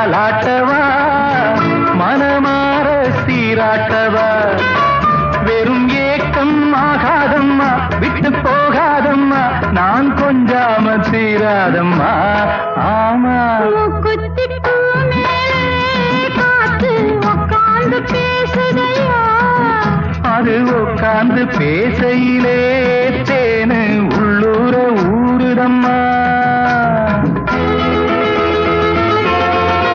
தாலாட்டவா மனமாற சீராட்டவா வெறும் ஏக்கம் ஆகாதம்மா விட்டு போகாதம்மா நான் கொஞ்சாம தீராதம்மா ஆமா அது உட்கார்ந்து பேசையிலே தேனு உள்ளூர ஊருதம்மா